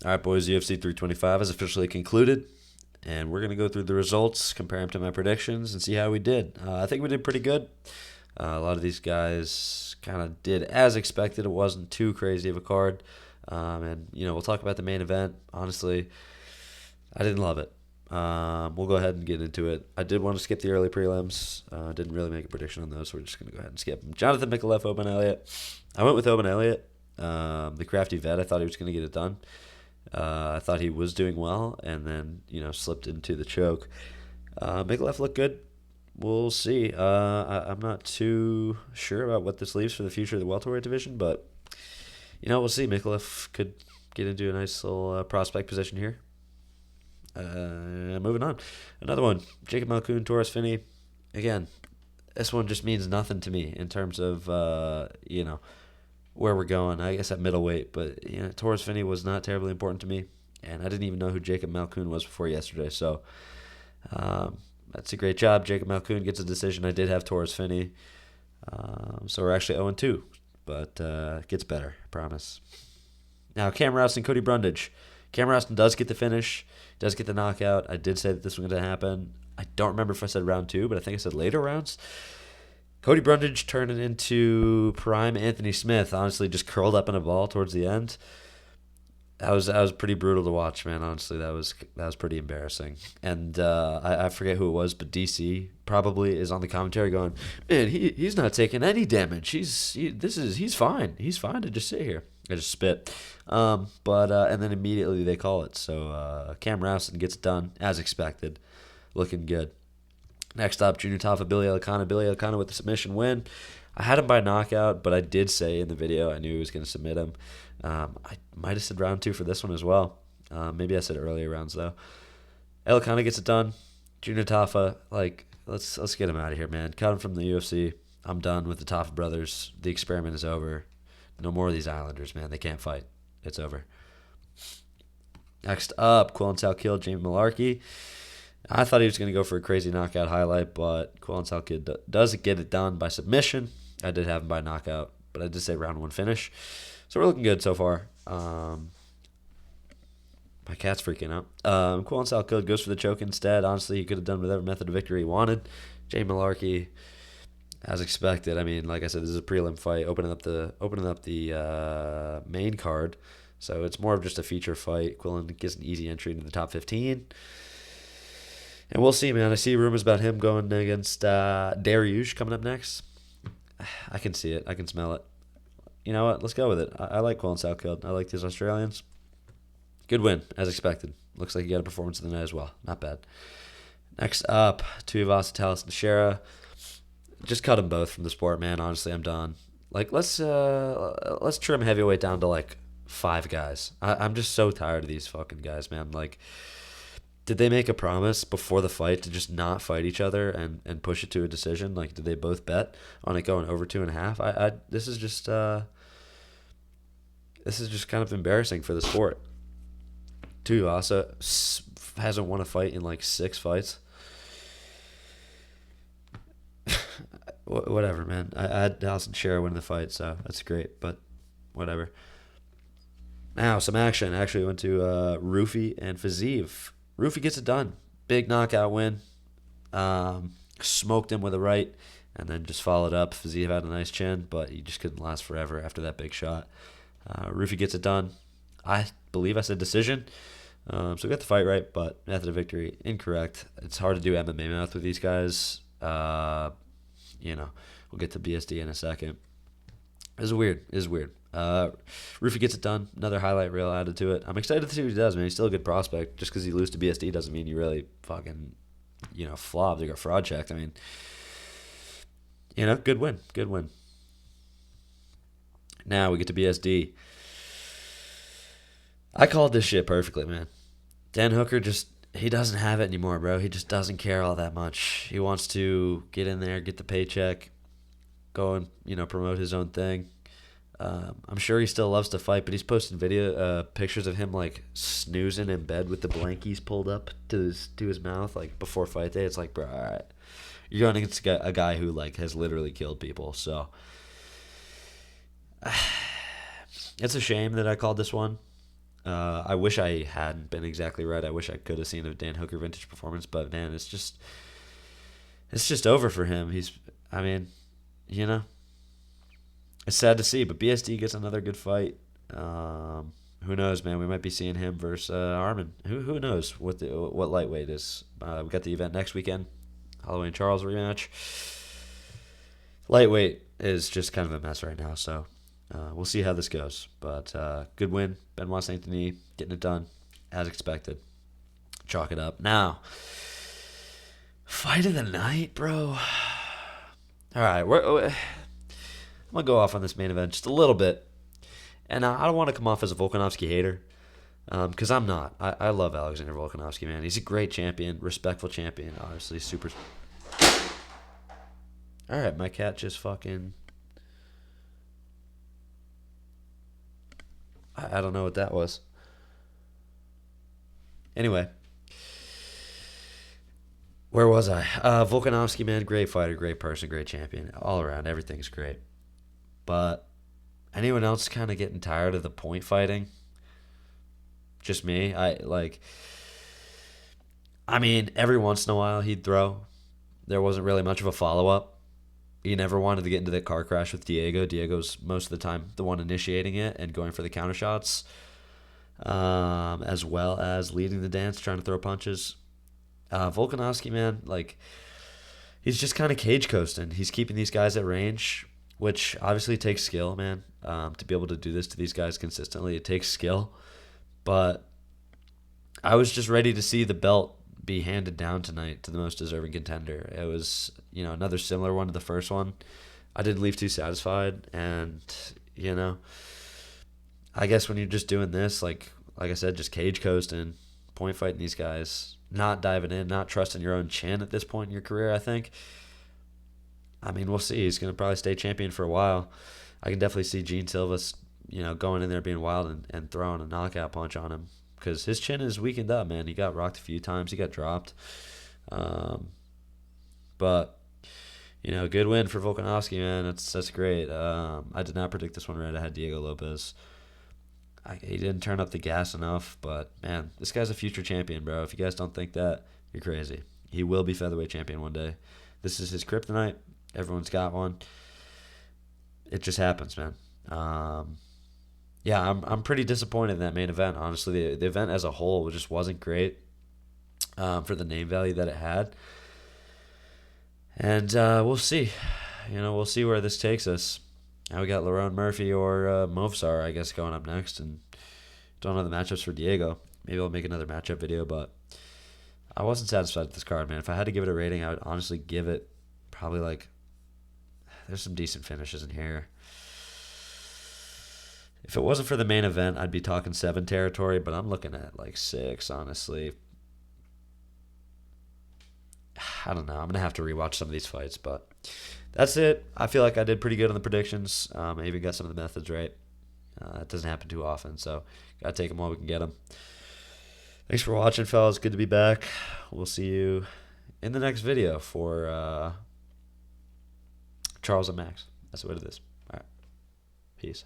All right, boys, UFC 325 is officially concluded, and we're going to go through the results, compare them to my predictions, and see how we did. I think we did pretty good. A lot of these guys kind of did as expected. It wasn't too crazy of a card. And, we'll talk about the main event. Honestly, I didn't love it. We'll go ahead and get into it. I did want to skip the early prelims. Didn't really make a prediction on those, so we're just going to go ahead and skip them. Jonathan Mikalev, Oban Elliott. I went with Oban Elliott. The crafty vet, I thought he was going to get it done. I thought he was doing well, and then, slipped into the choke. Mikalev looked good. We'll see. I'm not too sure about what this leaves for the future of the welterweight division, but, we'll see. Mikalev could get into a nice little prospect position here. Moving on. Another one. Jacob Malkoun, Torres Finney. Again, this one just means nothing to me in terms of, where we're going. I guess at middleweight, but Torres Finney was not terribly important to me, and I didn't even know who Jacob Malkoun was before yesterday. So that's a great job. Jacob Malkoun gets a decision. I did have Torres Finney, so we're actually 0-2, but it gets better, I promise. Now, Cam Rouston, Cody Brundage. Cam Rouston does get the finish, does get the knockout. I did say that this was going to happen. I don't remember if I said round 2, but I think I said later rounds. Cody Brundage turning into prime Anthony Smith, honestly, just curled up in a ball towards the end. That was pretty brutal to watch, man. Honestly, that was pretty embarrassing. And I forget who it was, but DC probably is on the commentary going, man, he's not taking any damage. He's fine. He's fine to just sit here. I just spit. And then immediately they call it. So Cam Rouston gets it done as expected, looking good. Next up, Junior Tafa, Billy Elcana. Billy Elcana with the submission win. I had him by knockout, but I did say in the video I knew he was going to submit him. I might have said round 2 for this one as well. Maybe I said earlier rounds, though. Elcana gets it done. Junior Tafa, let's get him out of here, man. Cut him from the UFC. I'm done with the Tafa brothers. The experiment is over. No more of these Islanders, man. They can't fight. It's over. Next up, Quillen Salkil, Jamie Malarkey. I thought he was going to go for a crazy knockout highlight, but Quillen Salkil does get it done by submission. I did have him by knockout, but I did say round 1 finish. So we're looking good so far. My cat's freaking out. Quillen Salkil goes for the choke instead. Honestly, he could have done whatever method of victory he wanted. Jamie Malarkey, as expected. I mean, like I said, this is a prelim fight, opening up the main card. So it's more of just a feature fight. Quillen gets an easy entry into the top 15. And we'll see, man. I see rumors about him going against Dariush coming up next. I can see it. I can smell it. You know what? Let's go with it. I like Quillen Salkil. I like these Australians. Good win, as expected. Looks like he got a performance of the night as well. Not bad. Next up, Tuivasa, Talis, Teixeira. Just cut them both from the sport, man. Honestly, I'm done. Let's trim heavyweight down to 5 guys. I'm just so tired of these fucking guys, man. Did they make a promise before the fight to just not fight each other and push it to a decision? Did they both bet on it going over 2.5? This is just kind of embarrassing for the sport. Tuivasa hasn't won a fight in 6 fights. Whatever, man. I had Dallas and Teixeira win the fight, so that's great. But whatever. Now some action. Actually went to Rufi and Fiziev. Rufi gets it done. Big knockout win. Smoked him with a right, and then just followed up. Fiziev had a nice chin, but he just couldn't last forever after that big shot. Rufi gets it done. I believe I said decision. So we got the fight right, but method of victory incorrect. It's hard to do MMA math with these guys. We'll get to BSD in a second. It's weird. Rufi gets it done. Another highlight reel added to it. I'm excited to see what he does, man. He's still a good prospect. Just because he loses to BSD doesn't mean you really fucking, flopped or got fraud checked. I mean, good win. Good win. Now we get to BSD. I called this shit perfectly, man. Dan Hooker he doesn't have it anymore, bro. He just doesn't care all that much. He wants to get in there, get the paycheck, go and, promote his own thing. I'm sure he still loves to fight, but he's posting pictures of him snoozing in bed with the blankies pulled up to his mouth before fight day. It's bro, all right, you're going against a guy who has literally killed people. So it's a shame that I called this one. I wish I hadn't been exactly right. I wish I could have seen a Dan Hooker vintage performance, but man, it's just over for him. I mean, you know, it's sad to see, but BSD gets another good fight. Who knows, man? We might be seeing him versus Armin. Who knows what lightweight is? We got the event next weekend, Holloway and Charles rematch. Lightweight is just kind of a mess right now, so we'll see how this goes. But good win, Benoit Saint Denis getting it done as expected. Chalk it up now. Fight of the night, bro. All right, I'm gonna go off on this main event just a little bit, and I don't want to come off as a Volkanovski hater, because I'm not. I love Alexander Volkanovski, man. He's a great champion, respectful champion, obviously super. All right, my cat just fucking. I don't know what that was. Anyway. Where was I? Volkanovski, man, great fighter, great person, great champion. All around, everything's great. But anyone else kind of getting tired of the point fighting? Just me? I mean, every once in a while he'd throw. There wasn't really much of a follow-up. He never wanted to get into that car crash with Diego. Diego's most of the time the one initiating it and going for the counter shots, as well as leading the dance, trying to throw punches. Volkanovski, man, like, he's just kind of cage coasting. He's keeping these guys at range, which obviously takes skill, man. To be able to do this to these guys consistently, it takes skill. But I was just ready to see the belt be handed down tonight to the most deserving contender. It was, another similar one to the first one. I didn't leave too satisfied, and, I guess when you're just doing this, like I said, just cage coasting, point fighting these guys, not diving in, not trusting your own chin at this point in your career, I think. I mean, we'll see. He's going to probably stay champion for a while. I can definitely see Gene Silva, going in there being wild and throwing a knockout punch on him, because his chin is weakened up, man. He got rocked a few times. He got dropped. But, good win for Volkanovski, man. That's great. I did not predict this one right. I had Diego Lopes. He didn't turn up the gas enough, but, man, this guy's a future champion, bro. If you guys don't think that, you're crazy. He will be featherweight champion one day. This is his kryptonite. Everyone's got one. It just happens, man. Yeah, I'm pretty disappointed in that main event, honestly. The event as a whole just wasn't great for the name value that it had. And we'll see. We'll see where this takes us. Now we got Lerone Murphy or Movsar, I guess, going up next. And don't know the matchups for Diego. Maybe I'll make another matchup video, but I wasn't satisfied with this card, man. If I had to give it a rating, I would honestly give it probably there's some decent finishes in here. If it wasn't for the main event, I'd be talking 7 territory, but I'm looking at 6, honestly. I don't know. I'm going to have to rewatch some of these fights, but that's it. I feel like I did pretty good on the predictions. I even got some of the methods right. That doesn't happen too often, so got to take them while we can get them. Thanks for watching, fellas. Good to be back. We'll see you in the next video for Charles and Max. That's what it is. All right. Peace.